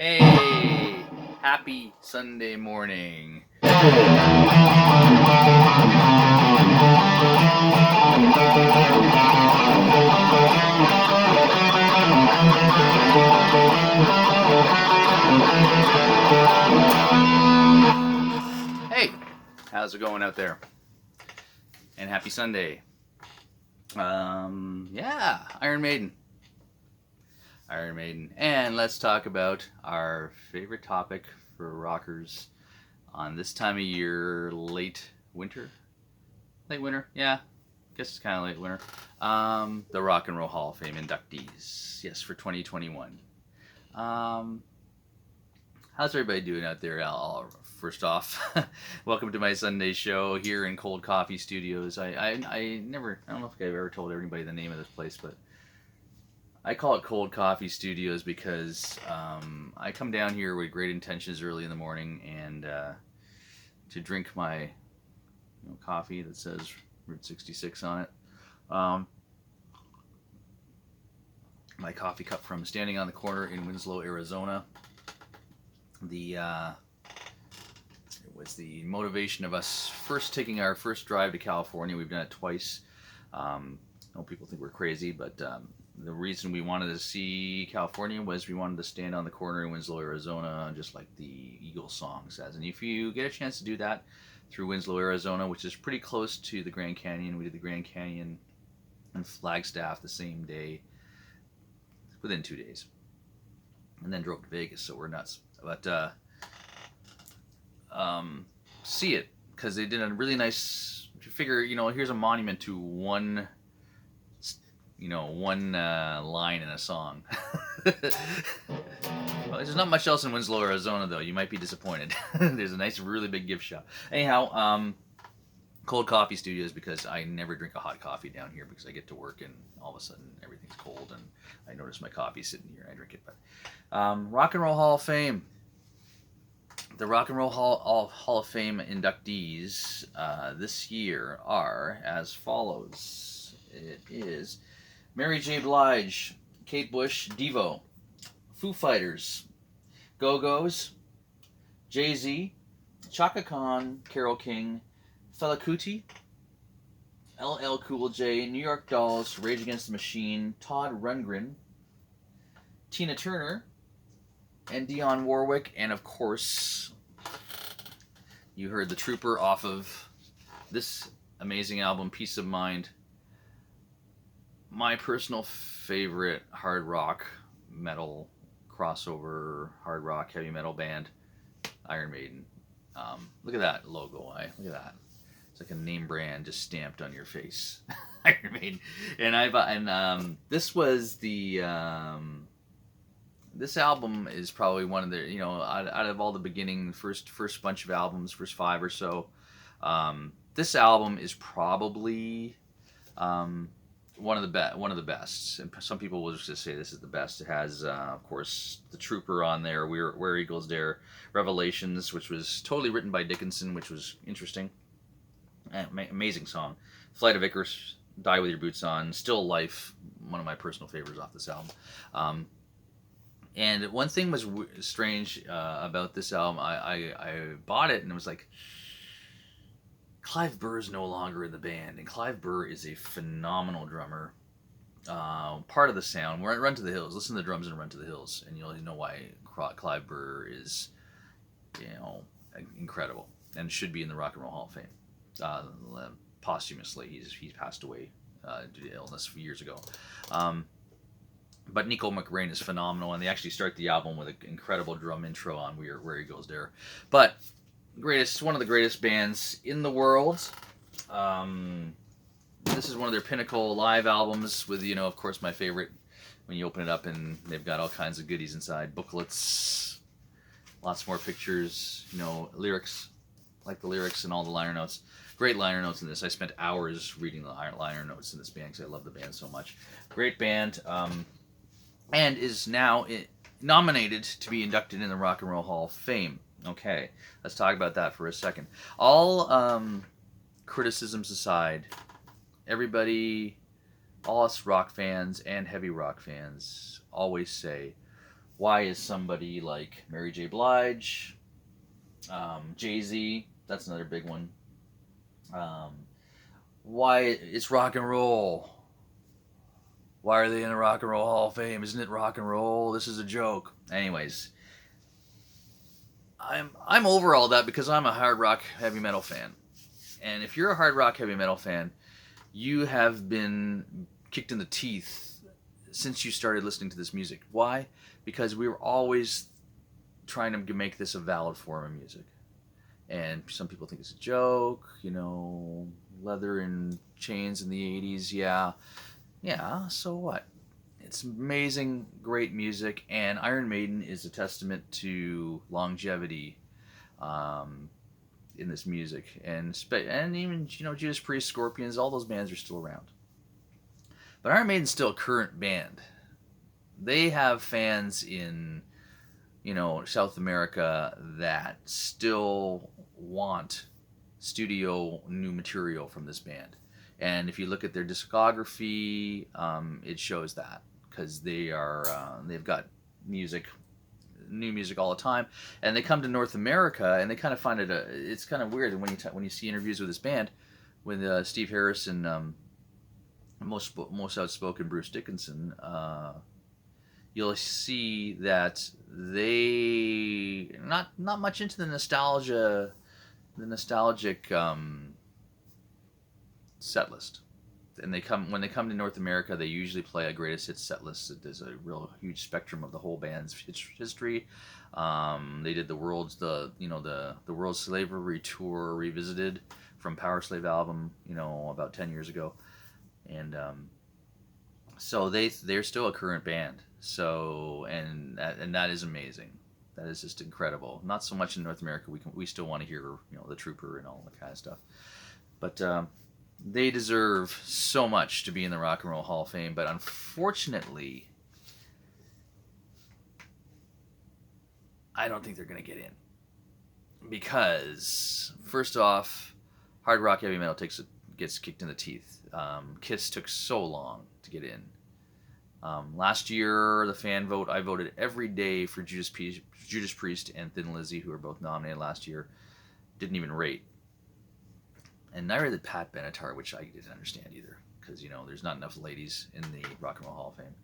Hey, happy Sunday morning. Hey, how's it going out there? And happy Sunday. Yeah, Iron Maiden. Iron Maiden. And let's talk about our favorite topic for rockers on this time of year, late winter. Late winter, yeah. Guess it's kind of late winter. The Rock and Roll Hall of Fame inductees. Yes, for 2021. How's everybody doing out there? First off, welcome to my Sunday show here in Cold Coffee Studios. I don't know if I've ever told everybody the name of this place, but I call it Cold Coffee Studios because I come down here with great intentions early in the morning and to drink my coffee that says Route 66 on it. My coffee cup from standing on the corner in Winslow, Arizona. It was the motivation of us first taking our first drive to California. We've done it twice. I know people think we're crazy, but the reason we wanted to see California was we wanted to stand on the corner in Winslow, Arizona, just like the Eagles song says. And if you get a chance to do that through Winslow, Arizona, which is pretty close to the Grand Canyon, we did the Grand Canyon and Flagstaff the same day, within 2 days. And then drove to Vegas, so we're nuts. But see it, because they did a really nice, if you figure, here's a monument to one line in a song. Well, there's not much else in Winslow, Arizona, though. You might be disappointed. There's a nice, really big gift shop. Anyhow, Cold Coffee Studios, because I never drink a hot coffee down here because I get to work and all of a sudden everything's cold and I notice my coffee sitting here and I drink it. But Rock and Roll Hall of Fame. The Rock and Roll Hall of Fame inductees this year are as follows. It is Mary J. Blige, Kate Bush, Devo, Foo Fighters, Go-Go's, Jay-Z, Chaka Khan, Carole King, Fela Kuti, LL Cool J, New York Dolls, Rage Against the Machine, Todd Rundgren, Tina Turner, and Dionne Warwick, and of course, you heard the Trooper off of this amazing album, Peace of Mind. My personal favorite hard rock, metal, crossover, hard rock, heavy metal band, Iron Maiden. Look at that logo, look at that. It's like a name brand just stamped on your face. Iron Maiden. And this was the this album is probably one of the, out of all the beginning first bunch of albums, first five or so, this album is probably one of the best. And some people will just say this is the best. It has, of course, the Trooper on there, Where Eagles Dare, Revelations, which was totally written by Dickinson, which was interesting. Amazing song. Flight of Icarus, Die With Your Boots On, Still Life, one of my personal favorites off this album. And one thing was strange about this album. I bought it and it was like, Clive Burr is no longer in the band, and Clive Burr is a phenomenal drummer. Part of the sound. Run to the Hills. Listen to the drums and Run to the Hills, and you'll know why Clive Burr is, incredible and should be in the Rock and Roll Hall of Fame. Posthumously, he's passed away due to illness a few years ago. But Nico McRae is phenomenal, and they actually start the album with an incredible drum intro on Where He Goes There. But one of the greatest bands in the world. This is one of their pinnacle live albums with, of course, my favorite, when you open it up and they've got all kinds of goodies inside, booklets, lots more pictures, lyrics, like the lyrics and all the liner notes. Great liner notes in this. I spent hours reading the liner notes in this band because I love the band so much. Great band, and is now nominated to be inducted in the Rock and Roll Hall of Fame. Okay, let's talk about that for a second. All criticisms aside, everybody, all us rock fans and heavy rock fans always say, Why is somebody like Mary J. Blige, Jay-Z, that's another big one. Um, why it's rock and roll? Why are they in the Rock and Roll Hall of Fame? Isn't it rock and roll? This is a joke. Anyways, I'm over all that because I'm a hard rock heavy metal fan. And if you're a hard rock heavy metal fan, you have been kicked in the teeth since you started listening to this music. Why? Because we were always trying to make this a valid form of music. And some people think it's a joke, leather and chains in the 80s, yeah. Yeah, so what? It's amazing, great music, and Iron Maiden is a testament to longevity in this music. And even, Judas Priest, Scorpions, all those bands are still around. But Iron Maiden's still a current band. They have fans in, South America that still want studio new material from this band. And if you look at their discography, it shows that because they've got new music all the time, and they come to North America and they kind of find it's kind of weird when you see interviews with this band, with Steve Harris and most outspoken Bruce Dickinson, you'll see that they not much into the nostalgic set list. And when they come to North America, they usually play a greatest hits set list. There's a real huge spectrum of the whole band's history. They did the world's slavery tour revisited from Power Slave album, about 10 years ago, and so they're still a current band. So and that is amazing. That is just incredible. Not so much in North America. We still want to hear the Trooper and all that kind of stuff, but. They deserve so much to be in the Rock and Roll Hall of Fame, but unfortunately, I don't think they're going to get in. Because, first off, hard rock heavy metal gets kicked in the teeth. Kiss took so long to get in. Last year, the fan vote, I voted every day for Judas Priest and Thin Lizzy, who were both nominated last year. Didn't even rate. And neither did Pat Benatar, which I didn't understand either, because there's not enough ladies in the Rock and Roll Hall of Fame.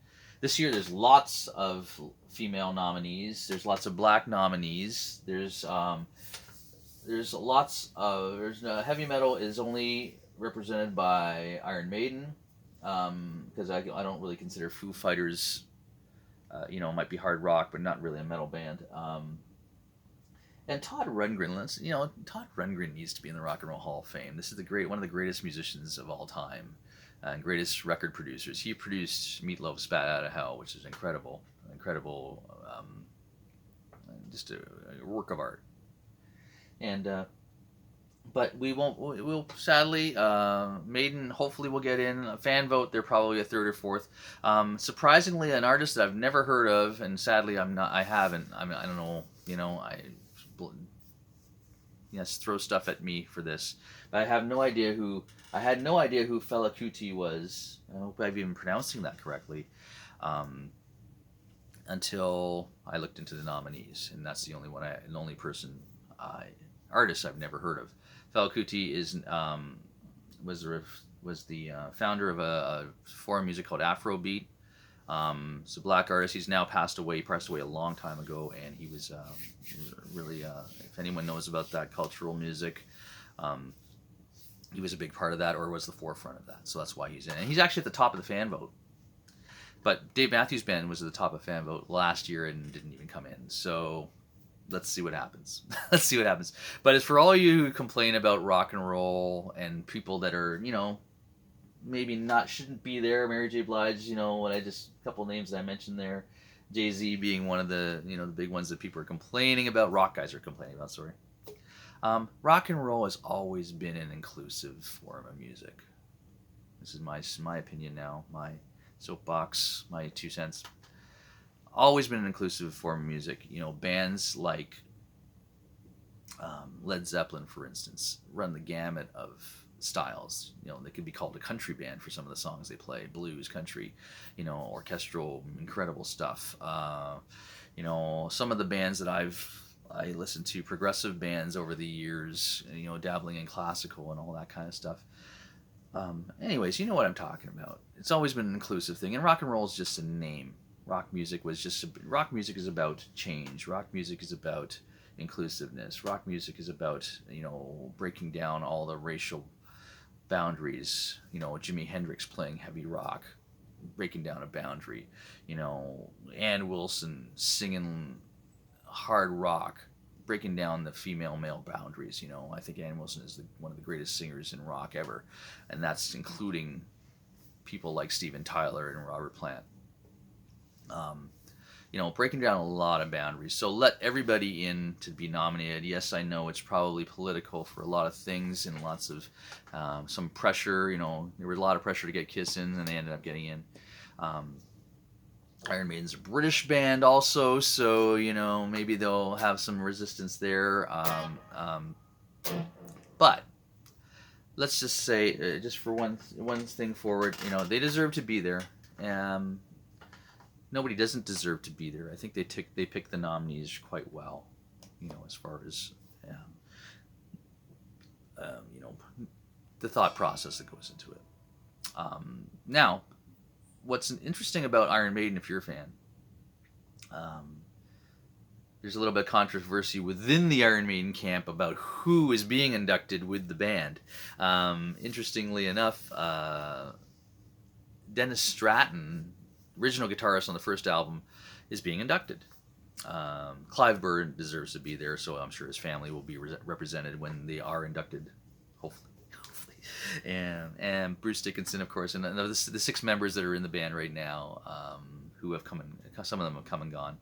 This year, there's lots of female nominees. There's lots of black nominees. There's heavy metal is only represented by Iron Maiden, because I don't really consider Foo Fighters, might be hard rock, but not really a metal band. And Todd Rundgren, Todd Rundgren needs to be in the Rock and Roll Hall of Fame. This is one of the greatest musicians of all time, and greatest record producers. He produced Meatloaf's "Spat Out of Hell," which is incredible, just a work of art. And but we'll sadly, Maiden hopefully will get in. A fan vote, they're probably a third or fourth. Surprisingly, an artist that I've never heard of, and sadly I haven't. I don't know. Throw stuff at me for this. But I had no idea who Fela Kuti was. I hope I've even pronouncing that correctly. Until I looked into the nominees, and that's the only artist I've never heard of. Fela Kuti was the founder of a form of music called Afrobeat. He's a black artist. He's now passed away. He passed away a long time ago, and he was really, if anyone knows about that cultural music, he was a big part of that, or was the forefront of that. So that's why he's in. And he's actually at the top of the fan vote. But Dave Matthews Band was at the top of fan vote last year and didn't even come in. So let's see what happens. But as for all you who complain about rock and roll and people that are, maybe shouldn't be there, Mary J. Blige, a couple names that I mentioned there, Jay-Z being one of the, the big ones that people are complaining about, rock guys are complaining about, sorry. Rock and roll has always been an inclusive form of music. This is my opinion now, my soapbox, my 2 cents. Always been an inclusive form of music. Bands like Led Zeppelin, for instance, run the gamut of styles. They could be called a country band for some of the songs they play, blues, country, orchestral, incredible stuff. Some of the bands that I listened to, progressive bands over the years, dabbling in classical and all that kind of stuff. Anyways, you know what I'm talking about. It's always been an inclusive thing, and rock and roll is just a name. Rock music is about change. Rock music is about inclusiveness. Rock music is about breaking down all the racial boundaries. Jimi Hendrix playing heavy rock, breaking down a boundary. Ann Wilson singing hard rock, breaking down the female-male boundaries. I think Ann Wilson is one of the greatest singers in rock ever, and that's including people like Steven Tyler and Robert Plant. Breaking down a lot of boundaries. So let everybody in to be nominated. Yes, I know it's probably political for a lot of things and lots of some pressure. There was a lot of pressure to get Kiss in, and they ended up getting in. Iron Maiden's a British band also, so maybe they'll have some resistance there. But let's just say, just for one thing forward, they deserve to be there. Nobody doesn't deserve to be there. I think they picked the nominees quite well, as far as the thought process that goes into it. Now, what's interesting about Iron Maiden, if you're a fan, there's a little bit of controversy within the Iron Maiden camp about who is being inducted with the band. Interestingly enough, Dennis Stratton, original guitarist on the first album, is being inducted. Clive Burr deserves to be there, so I'm sure his family will be represented when they are inducted, hopefully. And Bruce Dickinson, of course, and the 6 members that are in the band right now, who have some of them have come and gone,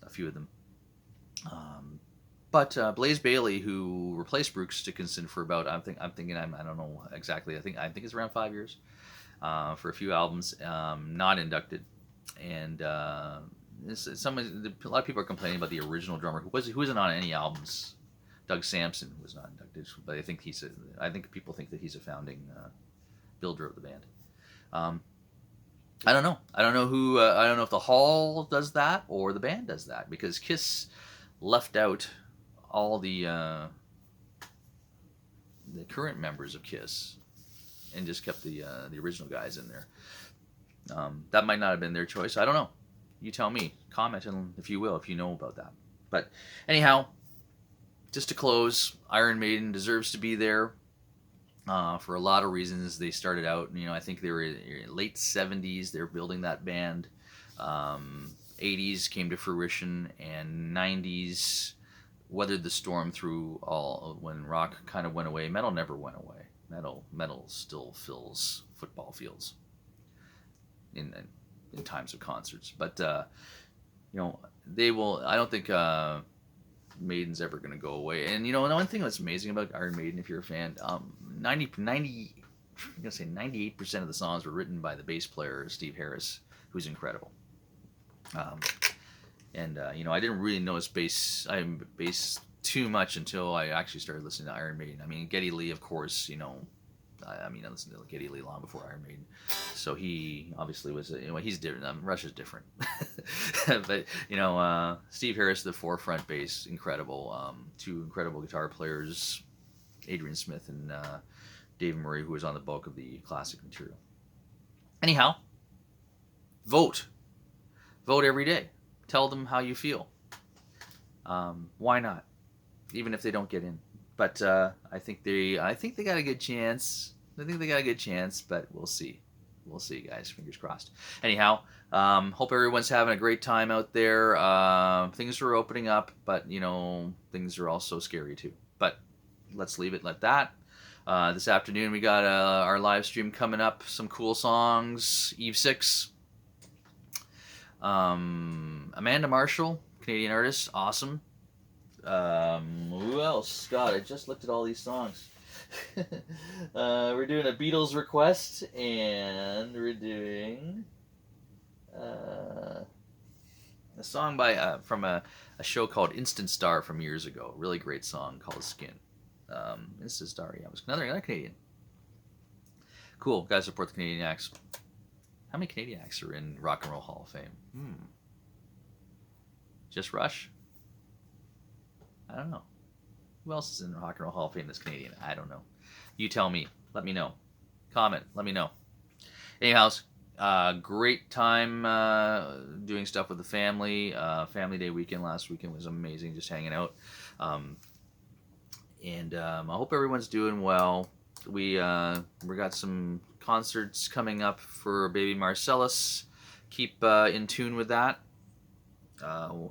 a few of them. But Blaze Bayley, who replaced Bruce Dickinson for about, I don't know exactly, I think it's around 5 years, for a few albums, not inducted. And a lot of people are complaining about the original drummer who wasn't on any albums. Doug Sampson was not inducted, but I think people think that he's a founding builder of the band. I don't know. I don't know if the Hall does that or the band does that, because Kiss left out all the current members of Kiss and just kept the original guys in there. That might not have been their choice. I don't know. You tell me. Comment, if you will, if you know about that. But anyhow, just to close, Iron Maiden deserves to be there for a lot of reasons. They started out, I think they were late 70s. They were building that band. 80s came to fruition, and 90s weathered the storm through all. When rock kind of went away, metal never went away. Metal still fills football fields in times of concerts. But they will. I don't think Maiden's ever going to go away. And one thing that's amazing about Iron Maiden, if you're a fan, 98% of the songs were written by the bass player Steve Harris, who's incredible. I didn't really notice bass too much until I actually started listening to Iron Maiden. I mean, Geddy Lee, of course, I listened to Geddy Lee long before Iron Maiden, so he obviously was. He's different. Russia's different, but Steve Harris, the forefront bass, incredible. 2 incredible guitar players, Adrian Smith and Dave Murray, who was on the bulk of the classic material. Anyhow, vote every day. Tell them how you feel. Why not? Even if they don't get in. But I think they got a good chance. But we'll see. We'll see, guys. Fingers crossed. Anyhow, hope everyone's having a great time out there. Things are opening up, but things are also scary too. But let's leave it like that. This afternoon we got our live stream coming up. Some cool songs. Eve 6. Amanda Marshall, Canadian artist, awesome. Who else? God, I just looked at all these songs. We're doing a Beatles request, and we're doing a song from a show called Instant Star from years ago. Really great song called Skin. Instant Star, yeah, it was another Canadian. Cool, guys, support the Canadian acts. How many Canadian acts are in Rock and Roll Hall of Fame? Just Rush? I don't know. Who else is in the Rock and Roll Hall of Fame that's Canadian? I don't know. You tell me. Let me know. Comment. Let me know. Anyhow, great time doing stuff with the family. Family Day weekend last weekend was amazing, just hanging out. And I hope everyone's doing well. We got some concerts coming up for baby Marcellus. Keep in tune with that.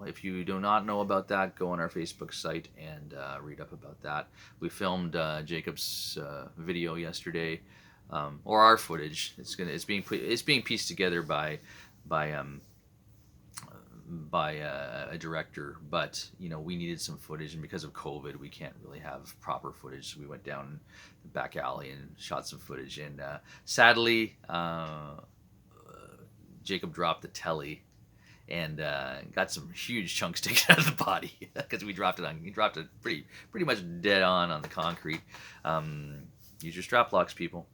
If you do not know about that, go on our Facebook site and read up about that. We filmed Jacob's video yesterday, or our footage. It's being pieced together by a director, but we needed some footage, and because of COVID, we can't really have proper footage. So we went down the back alley and shot some footage, and sadly, Jacob dropped the telly and got some huge chunks taken out of the body because he dropped it pretty much dead on the concrete. Use your strap locks, people.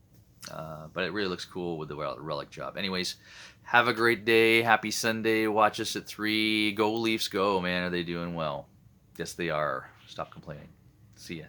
But it really looks cool with the relic job. Anyways, have a great day. Happy Sunday. Watch us at 3. Go Leafs, go, man. Are they doing well? Yes, they are. Stop complaining. See ya.